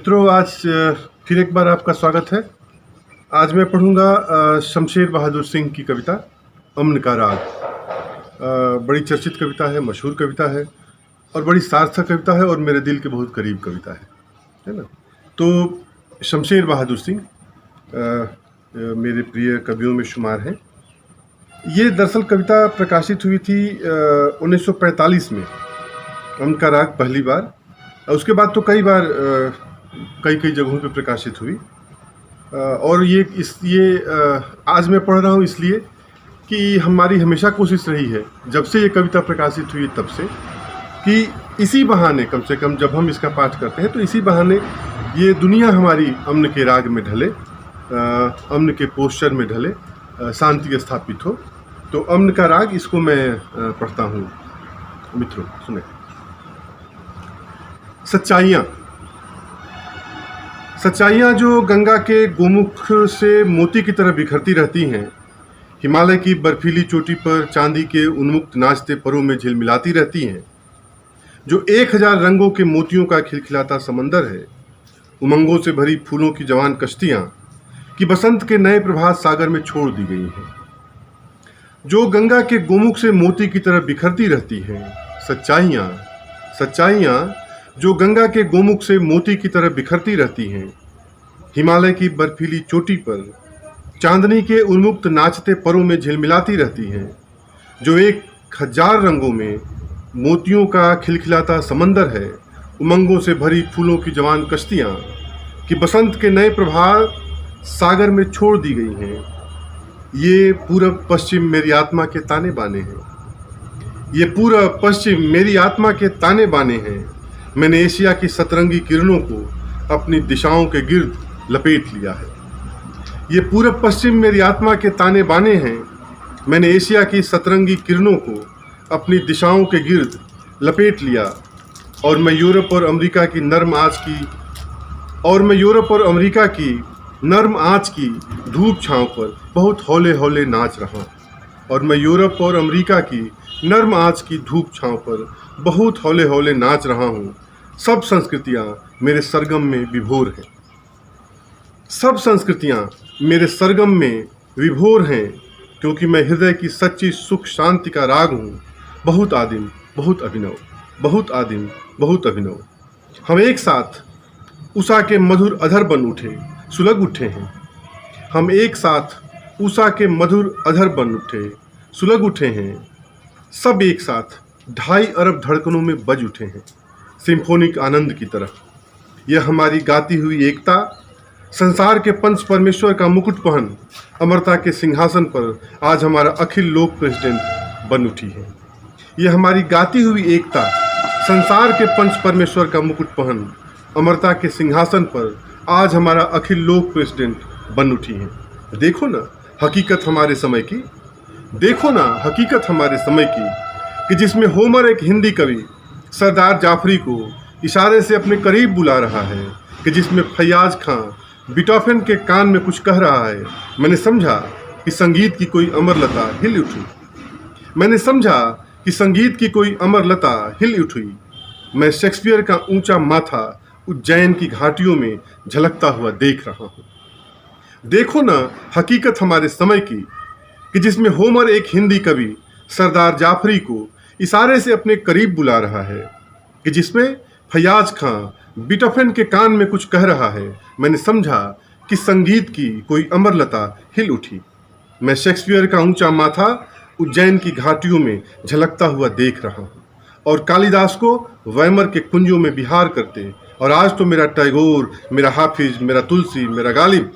मित्रों, आज फिर एक बार आपका स्वागत है। आज मैं पढ़ूंगा शमशेर बहादुर सिंह की कविता अम्न का राग। बड़ी चर्चित कविता है, मशहूर कविता है और बड़ी सार्थक कविता है और मेरे दिल के बहुत करीब कविता है ना। तो शमशेर बहादुर सिंह मेरे प्रिय कवियों में शुमार हैं। ये दरअसल कविता प्रकाशित हुई थी 1945 में, अम्न का राग पहली बार। उसके बाद तो कई बार कई जगहों पे प्रकाशित हुई। और ये आज मैं पढ़ रहा हूँ इसलिए कि हमारी हमेशा कोशिश रही है, जब से ये कविता प्रकाशित हुई तब से, कि इसी बहाने कम से कम जब हम इसका पाठ करते हैं तो इसी बहाने ये दुनिया हमारी अम्न के राग में ढले, अम्न के पोस्चर में ढले, शांति स्थापित हो। तो अम्न का राग, इसको मैं पढ़ता हूँ। मित्रों सुने। सच्चाइयाँ जो गंगा के गोमुख से मोती की तरह बिखरती रहती हैं, हिमालय की बर्फीली चोटी पर चांदी के उन्मुक्त नाचते परों में झिलमिलाती रहती हैं, जो 1000 रंगों के मोतियों का खिलखिलाता समंदर है, उमंगों से भरी फूलों की जवान कश्तियाँ कि बसंत के नए प्रभात सागर में छोड़ दी गई हैं, जो गंगा के गोमुख से मोती की तरह बिखरती रहती हैं। सच्चाइयाँ जो गंगा के गोमुख से मोती की तरह बिखरती रहती हैं, हिमालय की बर्फीली चोटी पर चांदनी के उन्मुक्त नाचते परों में झिलमिलाती रहती हैं, जो 1000 रंगों में मोतियों का खिलखिलाता समंदर है, उमंगों से भरी फूलों की जवान कश्तियाँ कि बसंत के नए प्रभात सागर में छोड़ दी गई हैं। ये पूरब पश्चिम मेरी आत्मा के ताने बाने हैं, ये पूरब पश्चिम मेरी आत्मा के ताने बाने हैं। मैंने एशिया की सतरंगी किरणों को अपनी दिशाओं के गिर्द लपेट लिया है। ये पूरब पश्चिम मेरी आत्मा के ताने बाने हैं। मैंने एशिया की सतरंगी किरणों को अपनी दिशाओं के गिर्द लपेट लिया, और मैं यूरोप और अमेरिका की नर्म आँच की धूप छांव पर बहुत हौले हौले नाच रहा, और मैं यूरोप और अमेरिका की नर्म आँच की धूप छांव पर बहुत हौले हौले नाच रहा हूँ। सब संस्कृतियाँ मेरे सरगम में विभोर हैं, सब संस्कृतियाँ मेरे सरगम में विभोर हैं, क्योंकि मैं हृदय की सच्ची सुख शांति का राग हूँ। बहुत आदिम बहुत अभिनव, बहुत आदिम बहुत अभिनव। हम एक साथ उषा के मधुर अधर बन उठे सुलग उठे हैं। हम एक साथ उषा के मधुर अधर बन उठे सुलग उठे हैं। सब एक साथ 2.5 अरब धड़कनों में बज उठे हैं, सिम्फोनिक आनंद की तरह। यह हमारी गाती हुई एकता संसार के पंच परमेश्वर का मुकुट पहन अमरता के सिंहासन पर आज हमारा अखिल लोक प्रेसिडेंट बन उठी है। यह हमारी गाती हुई एकता संसार के पंच परमेश्वर का मुकुट पहन अमरता के सिंहासन पर आज हमारा अखिल लोक प्रेसिडेंट बन उठी है। देखो ना हकीकत हमारे समय की, देखो ना हकीकत हमारे समय की, कि जिसमें होमर एक हिंदी कवि सरदार जाफरी को इशारे से अपने करीब बुला रहा है, कि जिसमें फैयाज खां बीटोफेन के कान में कुछ कह रहा है। मैंने समझा कि संगीत की कोई अमर लता हिल उठी। मैंने समझा कि संगीत की कोई अमर लता हिल उठी। मैं शेक्सपियर का ऊंचा माथा उज्जैन की घाटियों में झलकता हुआ देख रहा हूँ। देखो ना हकीकत हमारे समय की, कि जिसमें होमर एक हिंदी कवि सरदार जाफरी को इशारे से अपने करीब बुला रहा है, कि जिसमें फैयाज खां बीटोफेन के कान में कुछ कह रहा है। मैंने समझा कि संगीत की कोई अमर लता हिल उठी। मैं शेक्सपियर का ऊंचा माथा उज्जैन की घाटियों में झलकता हुआ देख रहा हूँ, और कालिदास को वैमर के कुंजों में विहार करते, और आज तो मेरा टैगोर, मेरा हाफिज, मेरा तुलसी, मेरा गालिब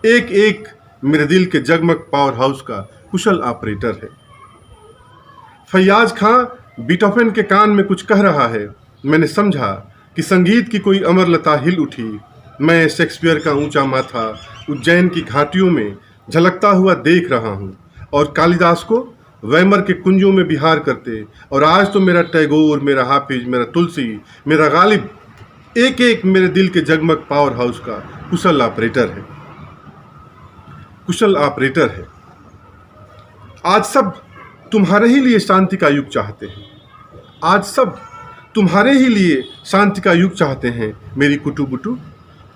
एक एक मेरे दिल के जगमग पावर हाउस का कुशल ऑपरेटर है। फैयाज खां बीटोफेन के कान में कुछ कह रहा है। मैंने समझा कि संगीत की कोई अमर लता हिल उठी। मैं शेक्सपियर का ऊंचा माथा उज्जैन की घाटियों में झलकता हुआ देख रहा हूँ, और कालिदास को वैमर के कुंजों में विहार करते, और आज तो मेरा टैगोर, मेरा हाफिज, मेरा तुलसी, मेरा गालिब एक एक मेरे दिल के जगमग पावर हाउस का कुशल ऑपरेटर है, कुशल ऑपरेटर है। आज सब तुम्हारे ही लिए शांति का युग चाहते हैं। आज सब तुम्हारे ही लिए शांति का युग चाहते हैं, मेरी कुटुबुटु,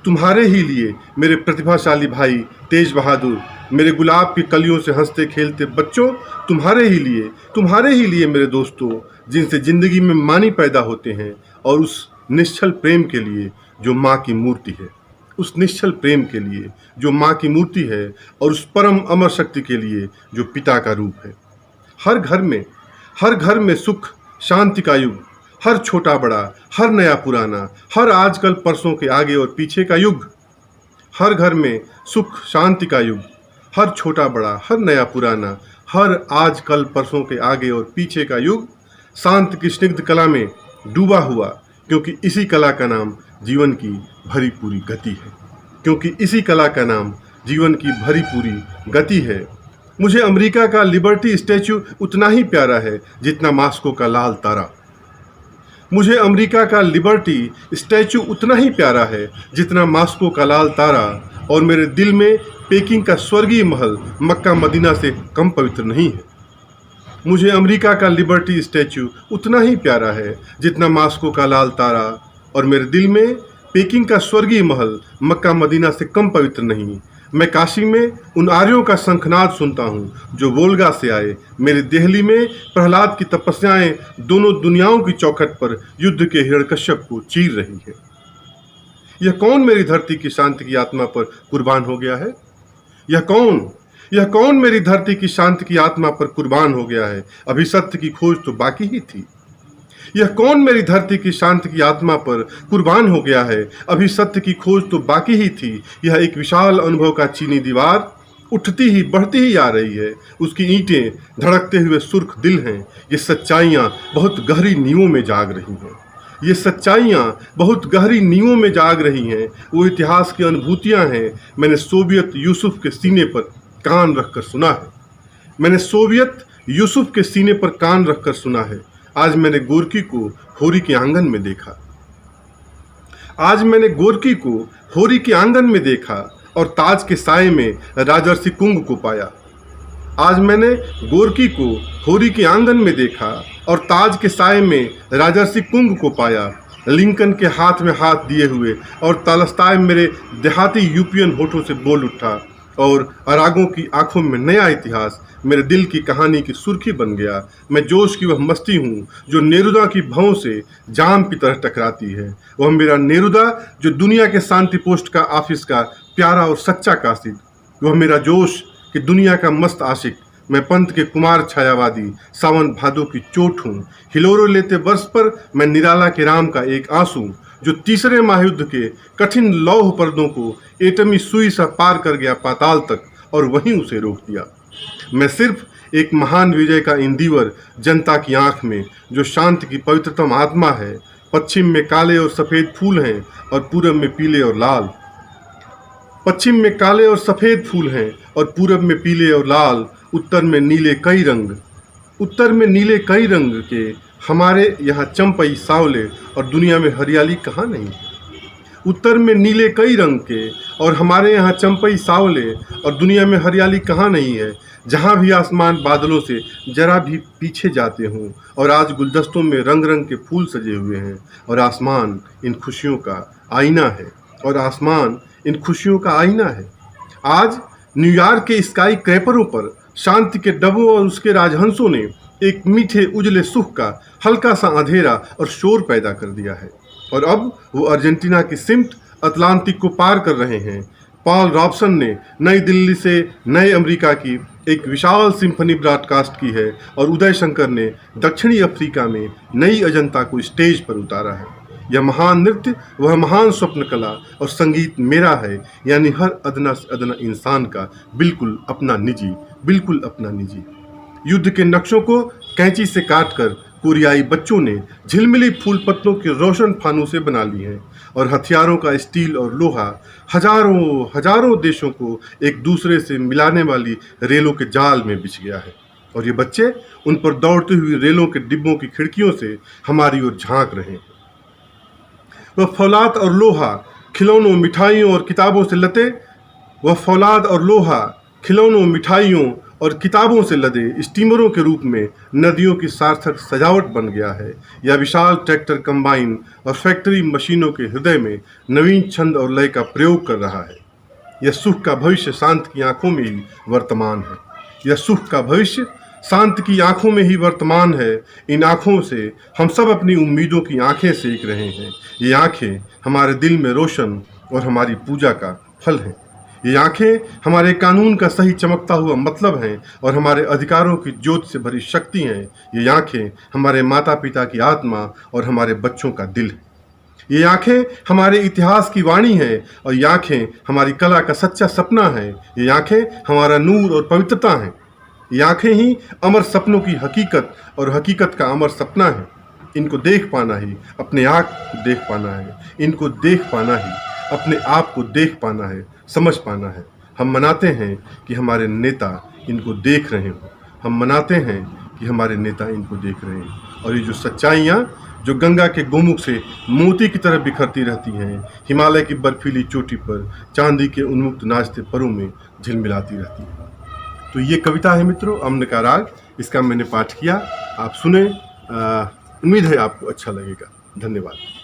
तुम्हारे ही लिए मेरे प्रतिभाशाली भाई तेज बहादुर, मेरे गुलाब की कलियों से हंसते खेलते बच्चों, तुम्हारे ही लिए मेरे दोस्तों, जिनसे ज़िंदगी में मानी पैदा होते हैं, और उस निश्चल प्रेम के लिए जो माँ की मूर्ति है, उस निश्चल प्रेम के लिए जो माँ की मूर्ति है, और उस परम अमर शक्ति के लिए जो पिता का रूप है। हर घर में सुख शांति का युग, हर छोटा बड़ा, हर नया पुराना, हर आजकल परसों के आगे और पीछे का युग। हर घर में सुख शांति का युग, हर छोटा बड़ा, हर नया पुराना, हर आजकल परसों के आगे और पीछे का युग शांत की स्निग्ध कला में डूबा हुआ, क्योंकि इसी कला का नाम जीवन की भरी पूरी गति है, क्योंकि इसी कला का नाम जीवन की भरी पूरी गति है। मुझे अमेरिका का लिबर्टी स्टैच्यू उतना ही प्यारा है जितना मास्को का लाल तारा। मुझे अमेरिका का लिबर्टी स्टैच्यू उतना ही प्यारा है जितना मास्को का लाल तारा, और मेरे दिल में पेकिंग का स्वर्गीय महल मक्का मदीना से कम पवित्र नहीं है। मुझे अमेरिका का लिबर्टी स्टैच्यू उतना ही प्यारा है जितना मास्को का लाल तारा, और मेरे दिल में पेकिंग का स्वर्गीय महल मक्का मदीना से कम पवित्र नहीं। मैं काशी में उन आर्यों का शंखनाद सुनता हूँ जो वोल्गा से आए। मेरे देहली में प्रहलाद की तपस्याएं दोनों दुनियाओं की चौखट पर युद्ध के हिरण्यकश्यप को चीर रही है। यह कौन मेरी धरती की शांति की आत्मा पर कुर्बान हो गया है? यह कौन मेरी धरती की शांति की आत्मा पर कुर्बान हो गया है? अभी सत्य की खोज तो बाकी ही थी। यह कौन मेरी धरती की शांति की आत्मा पर कुर्बान हो गया है? अभी सत्य की खोज तो बाकी ही थी। यह एक विशाल अनुभव का चीनी दीवार उठती ही बढ़ती ही आ रही है। उसकी ईंटें धड़कते हुए सुर्ख दिल हैं। ये सच्चाइयाँ बहुत गहरी नींवों में जाग रही हैं। ये सच्चाइयाँ बहुत गहरी नींवों में जाग रही हैं। वो इतिहास की अनुभूतियाँ हैं। मैंने सोवियत यूसुफ के सीने पर कान रखकर सुना है। मैंने सोवियत यूसुफ के सीने पर कान रखकर सुना है। आज मैंने गोरकी को होरी के आंगन में देखा। आज मैंने गोरकी को होरी के आंगन में देखा और ताज के साये में राजर्षि कुंग को पाया। आज मैंने गोरकी को होरी के आंगन में देखा और ताज के साये में राजर्षि कुंग को पाया। लिंकन के हाथ में हाथ दिए हुए और तालस्ताय मेरे देहाती यूपियन होठों से बोल उठा, और अरागों की आंखों में नया इतिहास मेरे दिल की कहानी की सुर्खी बन गया। मैं जोश की वह मस्ती हूँ जो नेरुदा की भौं से जाम की तरह टकराती है। वह मेरा नेरुदा जो दुनिया के शांति पोस्ट का ऑफिस का प्यारा और सच्चा कासिद। वह मेरा जोश कि दुनिया का मस्त आशिक। मैं पंत के कुमार छायावादी सावन भादों की चोट हूँ। हिलोरो लेते वर्ष पर मैं निराला के राम का एक आंसू जो तीसरे महायुद्ध के कठिन लौह पर्दों को एटमी सुई सा पार कर गया पाताल तक और वहीं उसे रोक दिया। मैं सिर्फ एक महान विजय का इंदिवर जनता की आंख में जो शांति की पवित्रतम आत्मा है। पश्चिम में काले और सफ़ेद फूल हैं और पूरब में पीले और लाल। पश्चिम में काले और सफ़ेद फूल हैं और पूरब में पीले और लाल। उत्तर में नीले कई रंग के हमारे यहाँ चंपई सावले और दुनिया में हरियाली कहाँ नहीं। उत्तर में नीले कई रंग के और हमारे यहाँ चंपई सावले और दुनिया में हरियाली कहाँ नहीं है। जहाँ भी आसमान बादलों से जरा भी पीछे जाते हों और आज गुलदस्तों में रंग रंग के फूल सजे हुए हैं और आसमान इन खुशियों का आईना है। आज न्यूयॉर्क के स्काई क्रैपरों पर शांति के डब्बों और उसके राजहंसों ने एक मीठे उजले सुख का हल्का सा अंधेरा और शोर पैदा कर दिया है। और अब वो अर्जेंटीना की सिमट अटलांटिक को पार कर रहे हैं। पॉल रॉबसन ने नई दिल्ली से नए अमेरिका की एक विशाल सिम्फनी ब्रॉडकास्ट की है और उदय शंकर ने दक्षिणी अफ्रीका में नई अजंता को स्टेज पर उतारा है। यह महान नृत्य, वह महान स्वप्न कला और संगीत मेरा है, यानी हर अदना से अदना इंसान का बिल्कुल अपना निजी। युद्ध के नक्शों को कैंची से काटकर कोरियाई बच्चों ने झिलमिली फूल पत्तों के रोशन फानूसे बना ली हैं और हथियारों का स्टील और लोहा हजारों देशों को एक दूसरे से मिलाने वाली रेलों के जाल में बिछ गया है। और ये बच्चे उन पर दौड़ती हुई रेलों के डिब्बों की खिड़कियों से हमारी ओर झांक रहे हैं। वह फौलाद और लोहा खिलौनों मिठाइयों और किताबों से लते और किताबों से लदे स्टीमरों के रूप में नदियों की सार्थक सजावट बन गया है, या विशाल ट्रैक्टर, कंबाइन और फैक्ट्री मशीनों के हृदय में नवीन छंद और लय का प्रयोग कर रहा है। यह सुख का भविष्य शांत की आंखों में ही वर्तमान है। यह सुख का भविष्य शांत की आंखों में ही वर्तमान है। इन आंखों से हम सब अपनी उम्मीदों की आंखें सेक रहे हैं। ये आंखें हमारे दिल में रोशन और हमारी पूजा का फल हैं। ये आंखें हमारे कानून का सही चमकता हुआ मतलब हैं और हमारे अधिकारों की ज्योत से भरी शक्ति हैं। ये आंखें हमारे माता पिता की आत्मा और हमारे बच्चों का दिल है। ये आंखें हमारे इतिहास की वाणी है और ये आंखें हमारी कला का सच्चा सपना है। ये आंखें हमारा नूर और पवित्रता है। ये आंखें ही अमर सपनों की हकीकत और हकीकत का अमर सपना है। इनको देख पाना ही अपने आप को देख पाना है। इनको देख पाना ही अपने आप को देख पाना है, समझ पाना है। हम मनाते हैं कि हमारे नेता इनको देख रहे हों। हम मनाते हैं कि हमारे नेता इनको देख रहे हैं। और ये जो सच्चाइयाँ जो गंगा के गोमुख से मोती की तरह बिखरती रहती हैं, हिमालय की बर्फीली चोटी पर चांदी के उन्मुक्त नाचते परों में झिलमिलाती रहती हैं। तो ये कविता है मित्रों, अम्न का राग। इसका मैंने पाठ किया, आप सुने। उम्मीद है आपको अच्छा लगेगा। धन्यवाद।